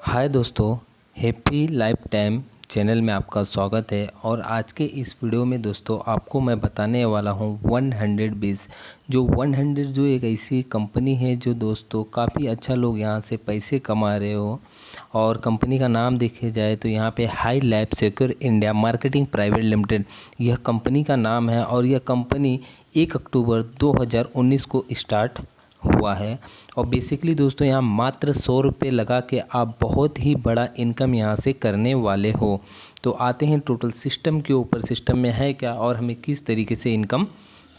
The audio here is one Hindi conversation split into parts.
हाय दोस्तों, हैप्पी लाइफ टाइम चैनल में आपका स्वागत है। और आज के इस वीडियो में दोस्तों आपको मैं बताने वाला हूँ 100 जो 100 जो एक ऐसी कंपनी है जो दोस्तों काफ़ी अच्छा लोग यहाँ से पैसे कमा रहे हो। और कंपनी का नाम देखे जाए तो यहाँ पे high life secure India marketing private limited यह कंपनी का नाम है। और यह कंपनी 1 अक्टूबर 2019 को स्टार्ट हुआ है। और बेसिकली दोस्तों यहाँ मात्र 100 रुपये लगा के आप बहुत ही बड़ा इनकम यहाँ से करने वाले हो। तो आते हैं टोटल सिस्टम के ऊपर, सिस्टम में है क्या और हमें किस तरीके से इनकम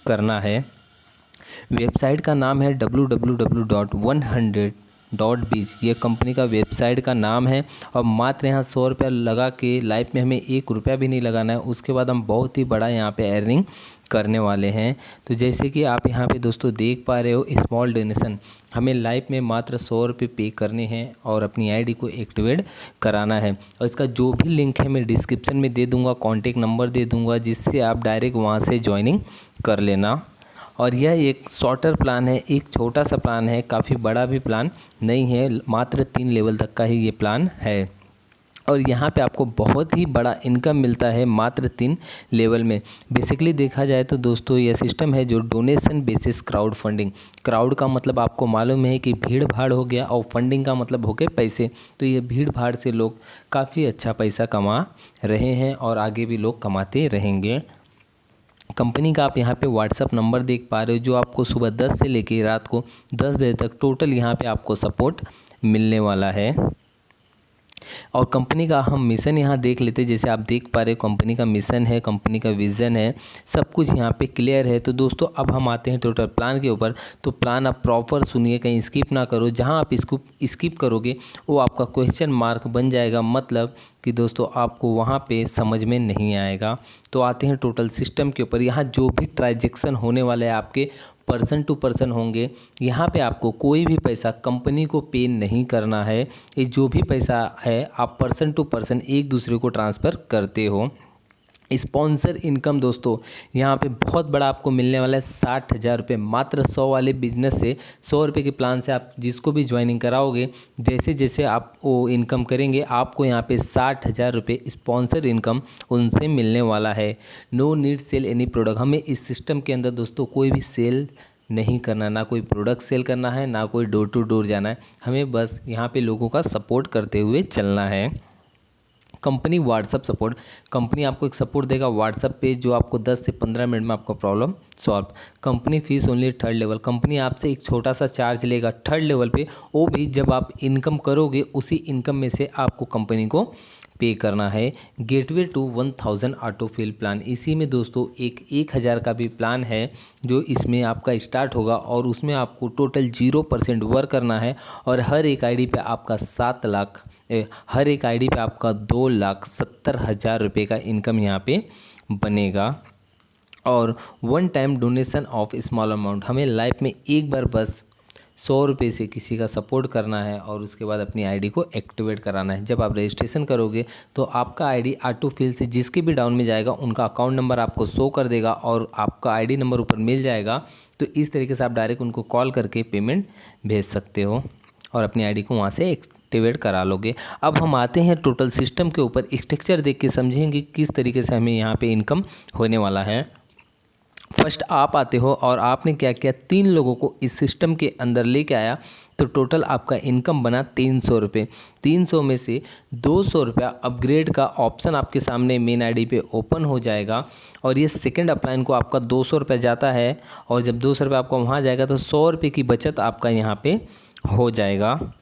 करना है। वेबसाइट का नाम है www.100.biz, ये कंपनी का वेबसाइट का नाम है। और मात्र यहाँ 100 रुपया लगा के लाइफ में हमें 1 रुपया भी नहीं लगाना है, उसके बाद हम बहुत ही बड़ा यहाँ पे अर्निंग करने वाले हैं। तो जैसे कि आप यहाँ पे दोस्तों देख पा रहे हो, स्मॉल डोनेशन हमें लाइफ में मात्र 100 रुपये पे करने हैं और अपनी आईडी को एक्टिवेट कराना है। और इसका जो भी लिंक है मैं डिस्क्रिप्शन में दे दूँगा, कॉन्टेक्ट नंबर दे दूँगा, जिससे आप डायरेक्ट वहाँ से ज्वाइनिंग कर लेना। और यह एक शॉर्टर प्लान है, एक छोटा सा प्लान है, काफ़ी बड़ा भी प्लान नहीं है, मात्र 3 लेवल तक का ही ये प्लान है। और यहाँ पे आपको बहुत ही बड़ा इनकम मिलता है मात्र 3 लेवल में। बेसिकली देखा जाए तो दोस्तों यह सिस्टम है जो donation basis crowd funding. Crowd का मतलब आपको मालूम है कि भीड़ भाड़ हो गया, और फंडिंग का मतलब हो गए पैसे। तो ये भीड़ भाड़ से लोग काफ़ी अच्छा पैसा कमा रहे हैं और आगे भी लोग कमाते रहेंगे। कंपनी का आप यहाँ पे व्हाट्सअप नंबर देख पा रहे हो, जो आपको सुबह 10 से लेकर रात को 10 बजे तक टोटल यहाँ पे आपको सपोर्ट मिलने वाला है। और कंपनी का हम मिशन यहाँ देख लेते हैं। जैसे आप देख पा रहे हो कंपनी का मिशन है, कंपनी का विज़न है, सब कुछ यहाँ पे क्लियर है। तो दोस्तों अब हम आते हैं टोटल प्लान के ऊपर। तो प्लान आप प्रॉपर सुनिए, कहीं स्किप ना करो। जहाँ आप इसको स्किप करोगे वो आपका क्वेश्चन मार्क बन जाएगा, मतलब कि दोस्तों आपको वहाँ पे समझ में नहीं आएगा। तो आते हैं टोटल सिस्टम के ऊपर। यहाँ जो भी ट्रांजैक्शन होने वाले हैं आपके पर्सन टू पर्सन होंगे। यहाँ पे आपको कोई भी पैसा कंपनी को पे नहीं करना है। ये जो भी पैसा है आप पर्सन टू पर्सन एक दूसरे को ट्रांसफ़र करते हो। स्पॉन्सर इनकम दोस्तों यहाँ पे बहुत बड़ा आपको मिलने वाला है, 60,000 रुपये मात्र 100 वाले बिजनेस से। 100 रुपये के प्लान से आप जिसको भी ज्वाइनिंग कराओगे, जैसे जैसे आप वो इनकम करेंगे आपको यहाँ पे 60,000 रुपये स्पॉन्सर इनकम उनसे मिलने वाला है। No need sell any product, हमें इस सिस्टम के अंदर दोस्तों कोई भी सेल नहीं करना, ना कोई प्रोडक्ट सेल करना है, ना कोई डोर टू डोर जाना है। हमें बस यहाँ पे लोगों का सपोर्ट करते हुए चलना है। कंपनी व्हाट्सअप सपोर्ट, कंपनी आपको एक सपोर्ट देगा व्हाट्सअप पे, जो आपको 10 से 15 मिनट में आपका problem solve. Company fees only 3rd level, company आपसे एक छोटा सा चार्ज लेगा 3rd लेवल पे, वो भी जब आप इनकम करोगे उसी इनकम में से आपको कंपनी को पे करना है। गेटवे टू 1000 ऑटोफिल प्लान, इसी में दोस्तों एक 1000 का भी प्लान है जो इसमें आपका स्टार्ट होगा। और उसमें आपको टोटल 0% वर्क करना है। और हर एक आईडी पे आपका 7 लाख, हर एक आईडी पे आपका 2,70,000 रुपये का इनकम यहाँ पे बनेगा। और 1 time donation of small amount, हमें लाइफ में एक बार बस 100 रुपये से किसी का सपोर्ट करना है और उसके बाद अपनी आईडी को एक्टिवेट कराना है। जब आप रजिस्ट्रेशन करोगे तो आपका आईडी ऑटो फिल से जिसके भी डाउन में जाएगा उनका अकाउंट नंबर आपको शो कर देगा और आपका आईडी नंबर ऊपर मिल जाएगा। तो इस तरीके से आप डायरेक्ट उनको कॉल करके पेमेंट भेज सकते हो और अपनी आईडी को वहाँ से एक्टिवेट करा लोगे। अब हम आते हैं टोटल सिस्टम के ऊपर। स्ट्रक्चर देख के समझेंगे किस तरीके से हमें यहाँ पे इनकम होने वाला है। फर्स्ट आप आते हो और आपने क्या किया, 3 लोगों को इस सिस्टम के अंदर लेके आया। तो टोटल आपका इनकम बना 300 रुपये। 300 में से 200 रुपया अपग्रेड का ऑप्शन आपके सामने मेन आईडी पे ओपन हो जाएगा। और ये सेकंड अपलाइन को आपका 200 रुपया जाता है। और जब 200 रुपया आपका वहाँ जाएगा तो 100 रुपये की बचत आपका यहाँ पे हो जाएगा।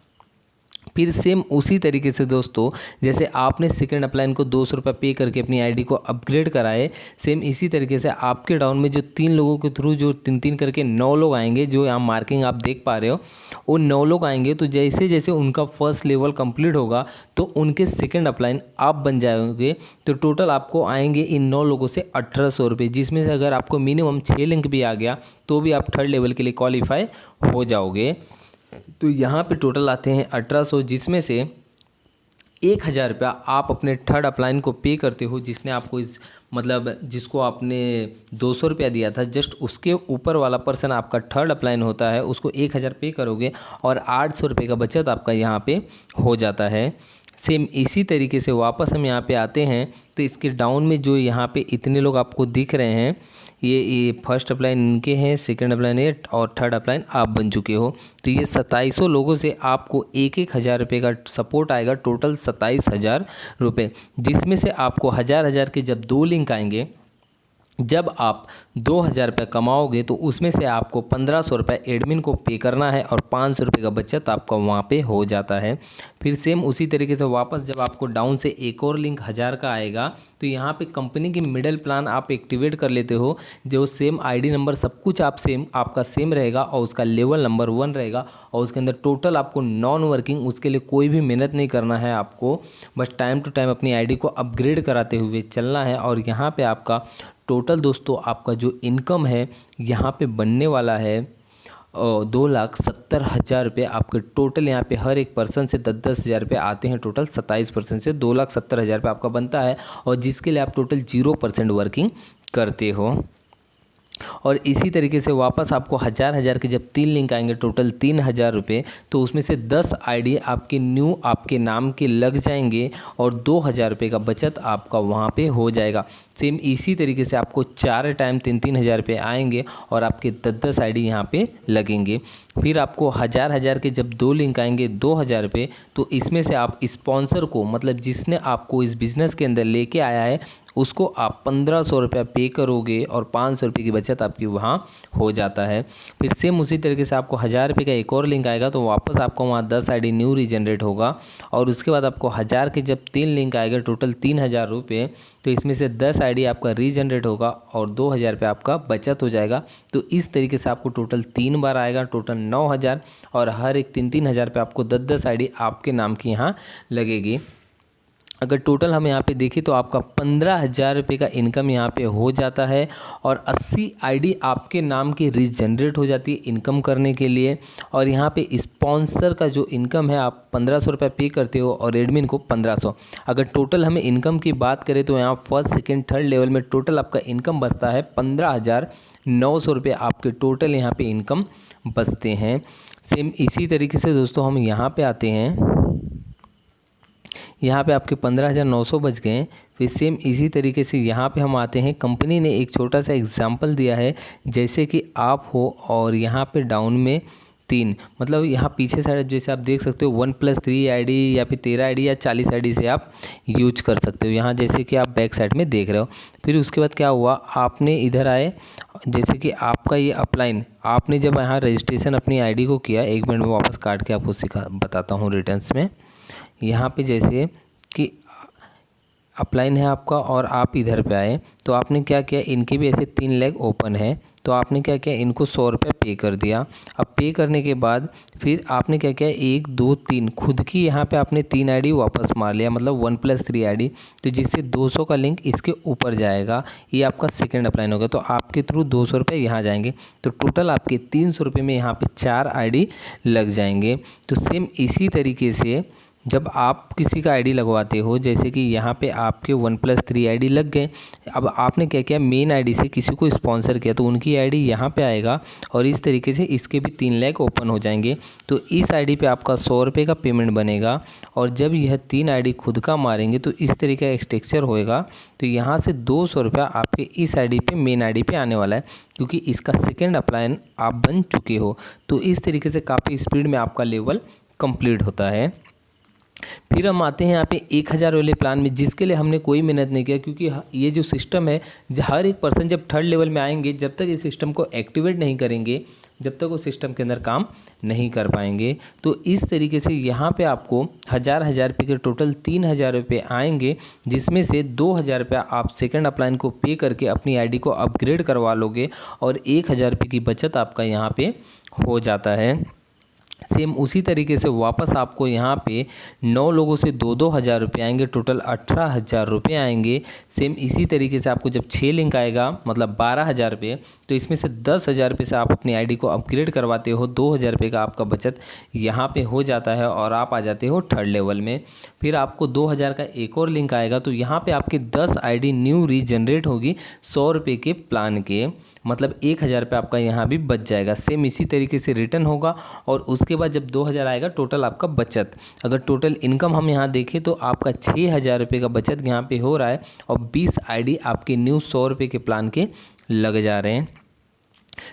फिर सेम उसी तरीके से दोस्तों जैसे आपने सेकंड अपलाइन को 200 रुपये पे करके अपनी आईडी को अपग्रेड कराए, सेम इसी तरीके से आपके डाउन में जो 3 लोगों के थ्रू जो 3-3 करके 9 लोग आएंगे, जो यहाँ मार्किंग आप देख पा रहे हो, वो 9 लोग आएंगे। तो जैसे जैसे उनका फर्स्ट लेवल कंप्लीट होगा तो उनके सेकंड अपलाइन आप बन जाओगे। तो टोटल आपको आएंगे इन 9 लोगों से 1800 रुपये, जिसमें से अगर आपको मिनिमम 6 लिंक भी आ गया तो भी आप 3rd लेवल के लिए क्वालिफाई हो जाओगे। तो यहाँ पे टोटल आते हैं 1800, जिसमें से 1000 रुपया आप अपने थर्ड अपलाइन को पे करते हो, जिसने आपको इस मतलब जिसको आपने 200 रुपया दिया था, जस्ट उसके ऊपर वाला पर्सन आपका थर्ड अपलाइन होता है, उसको 1000 पे करोगे और 800 रुपये का बचत आपका यहाँ पे हो जाता है। सेम इसी तरीके से वापस हम यहाँ पे आते हैं तो इसके डाउन में जो यहाँ पे इतने लोग आपको दिख रहे हैं, ये फर्स्ट अपलाइन इनके हैं, सेकंड अपलाइन है और थर्ड अपलाइन आप बन चुके हो। तो ये 2700 लोगों से आपको 1,000 रुपये का सपोर्ट आएगा, टोटल 27,000 रुपये, जिसमें से आपको 1000 के जब 2 लिंक आएंगे, जब आप 2000 रुपये कमाओगे तो उसमें से आपको 1500 रुपये एडमिन को पे करना है और 500 रुपये का बचत आपका वहाँ पे हो जाता है। फिर सेम उसी तरीके से वापस जब आपको डाउन से एक और लिंक 1000 का आएगा तो यहाँ पे कंपनी की मिडिल प्लान आप एक्टिवेट कर लेते हो, जो सेम आईडी नंबर सब कुछ आपका सेम रहेगा और उसका लेवल नंबर 1 रहेगा और उसके अंदर टोटल आपको नॉन वर्किंग, उसके लिए कोई भी मेहनत नहीं करना है, आपको बस टाइम टू टाइम अपनी आईडी को अपग्रेड कराते हुए चलना है। और यहाँ पे आपका टोटल दोस्तों आपका जो इनकम है यहाँ पे बनने वाला है 2,70,000 रुपये। आपके टोटल यहाँ पे हर एक पर्सन से 10-10 हज़ार रुपये आते हैं, टोटल 27% से 2,70,000 रुपये आपका बनता है, और जिसके लिए आप टोटल 0% वर्किंग करते हो। और इसी तरीके से वापस आपको 1000 के जब 3 लिंक आएंगे, टोटल 3,000 रुपये, तो उसमें से 10 आईडी आपके न्यू आपके नाम के लग जाएंगे और 2,000 रुपये का बचत आपका वहाँ पे हो जाएगा। सेम इसी तरीके से आपको 4 टाइम 3-3 हज़ार रुपये आएंगे और आपके 10-10 आईडी यहाँ पे लगेंगे। फिर आपको 1000 के जब 2 लिंक आएंगे 2,000 रुपये, तो इसमें से आप स्पॉन्सर को, मतलब जिसने आपको इस बिज़नेस के अंदर लेके आया है, उसको आप 1500 रुपया पे करोगे और 500 रुपये की बचत आपकी वहाँ हो जाता है। फिर सेम उसी तरीके से आपको 1000 रुपये का एक और लिंक आएगा तो वापस आपको वहाँ 10 आईडी न्यू रीजनरेट होगा, और उसके बाद आपको 1000 के जब 3 लिंक आएगा, टोटल 3,000 रुपये, तो इसमें से 10 आईडी आपका रीजनरेट होगा और 2,000 रुपये आपका बचत हो जाएगा। तो इस तरीके से आपको टोटल 3 बार आएगा, टोटल 9,000, और हर एक 3-3 हज़ार रुपये आपको 10-10 आईडी आपके नाम की यहाँ लगेगी। अगर टोटल हम यहाँ पे देखें तो आपका 15,000 रुपये का इनकम यहाँ पे हो जाता है, और 80 आईडी आपके नाम की रीजनरेट हो जाती है इनकम करने के लिए। और यहाँ पे स्पॉन्सर का जो इनकम है आप 1500 रुपये पे करते हो और एडमिन को 1500। अगर टोटल हमें इनकम की बात करें तो यहाँ फर्स्ट सेकेंड थर्ड लेवल में टोटल आपका इनकम बचता है 15,900 रुपये, आपके टोटल यहाँ पे इनकम बचते हैं। सेम इसी तरीके से दोस्तों हम यहाँ पे आते हैं, यहाँ पे आपके 15,900 बच गए। फिर सेम इसी तरीके से यहाँ पे हम आते हैं, कंपनी ने एक छोटा सा एग्जांपल दिया है, जैसे कि आप हो और यहाँ पे डाउन में 3, मतलब यहाँ पीछे साइड जैसे आप देख सकते हो 1+3 आईडी या फिर 13 आईडी या 40 आईडी से आप यूज कर सकते हो। यहाँ जैसे कि आप बैक साइड में देख रहे हो। फिर उसके बाद क्या हुआ, आपने इधर आए, जैसे कि आपका ये अपलाइन, आपने जब यहाँ रजिस्ट्रेशन अपनी आई को किया, 1 मिनट में वापस काट के आपको बताता हूँ रिटर्न्स में। यहाँ पे जैसे कि अपलाइन है आपका और आप इधर पे आए तो आपने क्या किया, इनके भी ऐसे 3 लेग ओपन है, तो आपने क्या किया, इनको 100 रुपये पे कर दिया। अब पे करने के बाद फिर आपने क्या किया, 1 2 3 खुद की यहाँ पे आपने 3 आईडी वापस मार लिया, मतलब 1+3 आईडी, तो जिससे 200 का लिंक इसके ऊपर जाएगा। ये आपका सेकेंड अपलाइन होगा, तो आपके थ्रू 200 रुपये यहाँ जाएंगे, तो टोटल आपके 300 रुपये में यहाँ पे 4 आईडी लग जाएंगे। तो सेम इसी तरीके से जब आप किसी का आईडी लगवाते हो, जैसे कि यहाँ पे आपके 1+3 आईडी लग गए, अब आपने क्या किया, मेन आईडी से किसी को स्पॉन्सर किया तो उनकी आईडी यहाँ पे आएगा, और इस तरीके से इसके भी 3 लाख ओपन हो जाएंगे। तो इस आईडी पे आपका 100 रुपये का पेमेंट बनेगा, और जब यह 3 आईडी खुद का मारेंगे तो इस तरीके का स्ट्रक्चर होएगा। तो यहाँ से 200 रुपया आपके इस आईडी पे, मेन आईडी पे आने वाला है, क्योंकि इसका सेकेंड अपलाइन आप बन चुके हो। तो इस तरीके से काफ़ी स्पीड में आपका लेवल कंप्लीट होता है। फिर हम आते हैं यहाँ पे 1000 वाले प्लान में, जिसके लिए हमने कोई मेहनत नहीं किया, क्योंकि ये जो सिस्टम है, हर एक पर्सन जब थर्ड लेवल में आएंगे, जब तक इस सिस्टम को एक्टिवेट नहीं करेंगे, जब तक वो सिस्टम के अंदर काम नहीं कर पाएंगे। तो इस तरीके से यहाँ पे आपको 1000 रुपये के टोटल 3000 रुपये आएंगे, जिसमें से 2000 रुपया आप सेकेंड अपलाइन को पे करके अपनी आईडी को अपग्रेड करवा लोगे, और 1000 रुपये की बचत आपका यहाँ पे हो जाता है। सेम उसी तरीके से वापस आपको यहाँ पे 9 लोगों से 2-2 हज़ार रुपये आएंगे, टोटल 18,000 रुपये आएंगे। सेम इसी तरीके से आपको जब 6 लिंक आएगा मतलब 12,000 रुपये, तो इसमें से 10,000 रुपये से आप अपनी आईडी को अपग्रेड करवाते हो, 2,000 रुपये का आपका बचत यहाँ पे हो जाता है और आप आ जाते हो 3rd लेवल में। फिर आपको 2,000 का एक और लिंक आएगा, तो यहाँ पर आपकी 10 आईडी न्यू रीजनरेट होगी 100 रुपये के प्लान के, मतलब 1,000 रुपये आपका यहाँ भी बच जाएगा। सेम इसी तरीके से रिटर्न होगा और उसके बाद जब 2,000 आएगा टोटल आपका बचत, अगर टोटल इनकम हम यहाँ देखें तो आपका 6,000 रुपये का बचत यहाँ पे हो रहा है और 20 आईडी आपके न्यू 100 रुपये के प्लान के लग जा रहे हैं।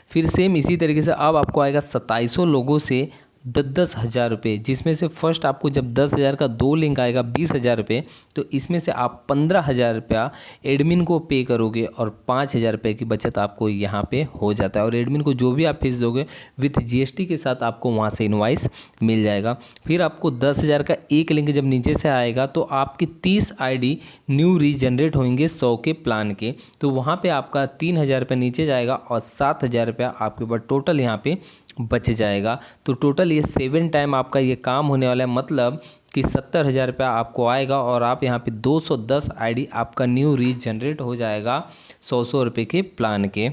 फिर सेम इसी तरीके से अब आपको आएगा 2700 लोगों से 10-10 हज़ार रुपये, जिसमें से फर्स्ट आपको जब 10,000 का 2 लिंक आएगा 20,000 रुपये, तो इसमें से आप 15,000 रुपया एडमिन को पे करोगे और 5,000 रुपये की बचत आपको यहाँ पे हो जाता है। और एडमिन को जो भी आप फीस दोगे विथ GST के साथ आपको वहाँ से इनवाइस मिल जाएगा। फिर आपको 10,000 का एक लिंक जब नीचे से आएगा तो आपकी 30 आईडी न्यू रीजनरेट होंगे 100 के प्लान के, तो वहाँ पर आपका 3,000 रुपये नीचे जाएगा और 7,000 रुपया आपके ऊपर टोटल यहाँ पे बच जाएगा। तो टोटल ये 7 टाइम आपका ये काम होने वाला है, मतलब कि 70,000 रुपया आपको आएगा और आप यहाँ पे 210 आईडी आपका न्यू रीजनरेट हो जाएगा 100 रुपये के प्लान के।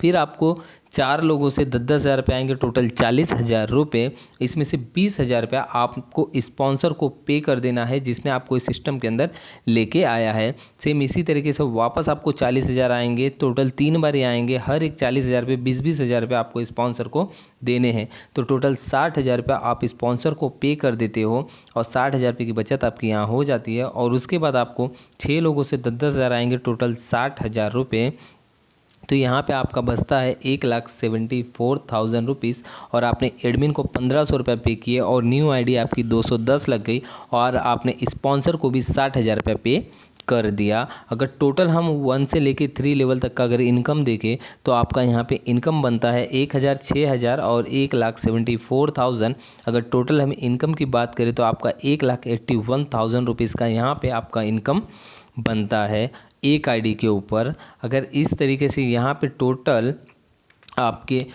फिर आपको 4 लोगों से 10-10 हज़ार रुपये आएंगे, टोटल 40,000 रुपये। इसमें से 20,000 रुपया आपको स्पॉन्सर को पे कर देना है जिसने आपको इस सिस्टम के अंदर लेके आया है। सेम इसी तरीके से वापस आपको 40,000 आएंगे, टोटल 3 बार ही आएंगे, हर एक 40,000 रुपये 20-20 हज़ार रुपये आपको स्पॉन्सर को देने हैं, तो टोटल 60,000 रुपया आप स्पॉन्सर को पे कर देते हो और 60,000 रुपये की बचत आपकी यहाँ हो जाती है। और उसके बाद आपको 6 लोगों से 10-10 हज़ार आएंगे, टोटल 60,000 रुपये, तो यहाँ पे आपका बचता है 1,74,000 रुपीज़ और आपने एडमिन को 1,500 रुपये पे किए और न्यू आईडी आपकी 210 लग गई और आपने स्पॉन्सर को भी 60,000 रुपये पे कर दिया। अगर टोटल हम 1 से लेके 3 लेवल तक का अगर इनकम देखें तो आपका यहाँ पे इनकम बनता है 1,000, 6,000 और 1,74,000। अगर टोटल हम इनकम की बात करें तो आपका 1,81,000 रुपीज़ का यहाँ पे आपका इनकम बनता है एक आईडी के ऊपर। अगर इस तरीके से यहाँ पे टोटल आपके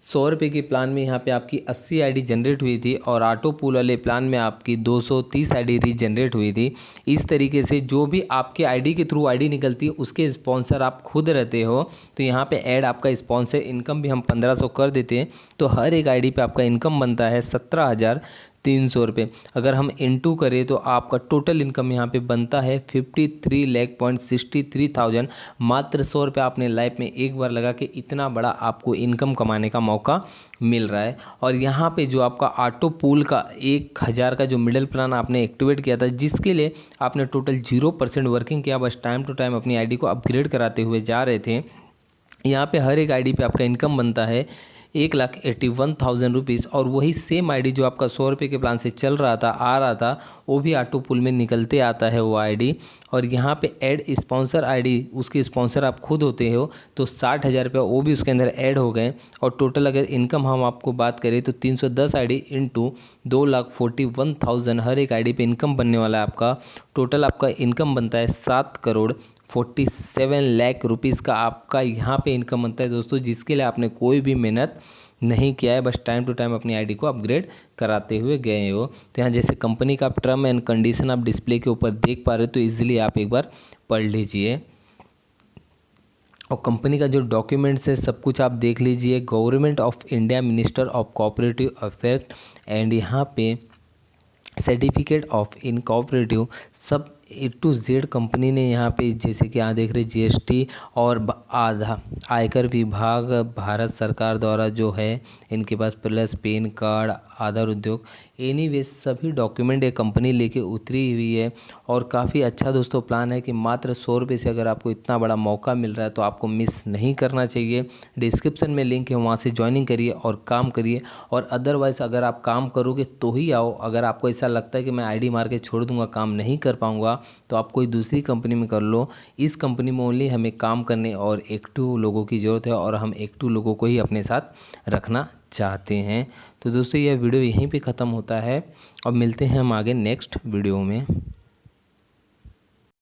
100 रुपये के प्लान में यहाँ पे आपकी 80 आईडी जनरेट हुई थी और ऑटो पूल वाले प्लान में आपकी 230 आईडी रीजनरेट हुई थी। इस तरीके से जो भी आपके आईडी के थ्रू आईडी निकलती है उसके स्पॉन्सर आप खुद रहते हो, तो यहाँ पे ऐड आपका स्पॉन्सर इनकम भी हम 1,500 कर देते हैं, तो हर एक आईडी पे आपका इनकम बनता है 17,300 रुपये। अगर हम इनटू करें तो आपका टोटल इनकम यहाँ पे बनता है 53,63,000। मात्र 100 रुपये आपने लाइफ में एक बार लगा के इतना बड़ा आपको इनकम कमाने का मौका मिल रहा है। और यहाँ पे जो आपका ऑटो पूल का 1,000 का जो मिडिल प्लान आपने एक्टिवेट किया था, जिसके लिए आपने टोटल 0% वर्किंग किया, बस टाइम टू टाइम अपनी आईडी को अपग्रेड कराते हुए जा रहे थे। यहाँ पे हर एक आईडी पे आपका इनकम बनता है 1,81,000 रुपीज़ और वही सेम आईडी जो आपका 100 रुपये के प्लान से चल रहा था आ रहा था वो भी ऑटो पुल में निकलते आता है वो आईडी। और यहाँ पे ऐड स्पॉन्सर आईडी, उसके स्पॉन्सर आप खुद होते हो, तो 60,000 रुपये वो भी उसके अंदर ऐड हो गए। और टोटल अगर इनकम हम आपको बात करें तो 310 आईडी इंटू 2,41,000 हर एक आईडी पे इनकम बनने वाला है आपका। टोटल आपका इनकम बनता है 7,47 लाख रुपीज़ का आपका यहाँ पे इनकम बनता है दोस्तों, जिसके लिए आपने कोई भी मेहनत नहीं किया है, बस टाइम टू टाइम अपनी आईडी को अपग्रेड कराते हुए गए हो। तो यहाँ जैसे कंपनी का टर्म एंड कंडीशन आप डिस्प्ले के ऊपर देख पा रहे हो, तो इजीली आप एक बार पढ़ लीजिए। और कंपनी का जो डॉक्यूमेंट्स है सब कुछ आप देख लीजिए। Government of India, minister of cooperative affair and यहाँ पे सर्टिफिकेट ऑफ इनकॉपरेटिव, सब A to Z कंपनी ने यहाँ पे, जैसे कि यहाँ देख रहे GST और आधा आयकर विभाग भारत सरकार द्वारा जो है इनके पास, प्लस पैन कार्ड, आधार उद्योग, एनीवे सभी डॉक्यूमेंट ये कंपनी लेके उतरी हुई है। और काफ़ी अच्छा दोस्तों प्लान है कि मात्र 100 रुपये से अगर आपको इतना बड़ा मौका मिल रहा है तो आपको मिस नहीं करना चाहिए। डिस्क्रिप्शन में लिंक है, वहाँ से ज्वाइनिंग करिए और काम करिए। और अदरवाइज़ अगर आप काम करोगे तो ही आओ। अगर आपको ऐसा लगता है कि मैं आईडी मार के छोड़ दूँगा, काम नहीं कर पाऊँगा, तो आप कोई दूसरी कंपनी में कर लो। इस कंपनी में ओनली हमें काम करने और एक्टिव लोगों की ज़रूरत है और हम एक्टिव लोगों को ही अपने साथ रखना चाहते हैं। तो दोस्तों यह वीडियो यहीं पे ख़त्म होता है और मिलते हैं हम आगे नेक्स्ट वीडियो में।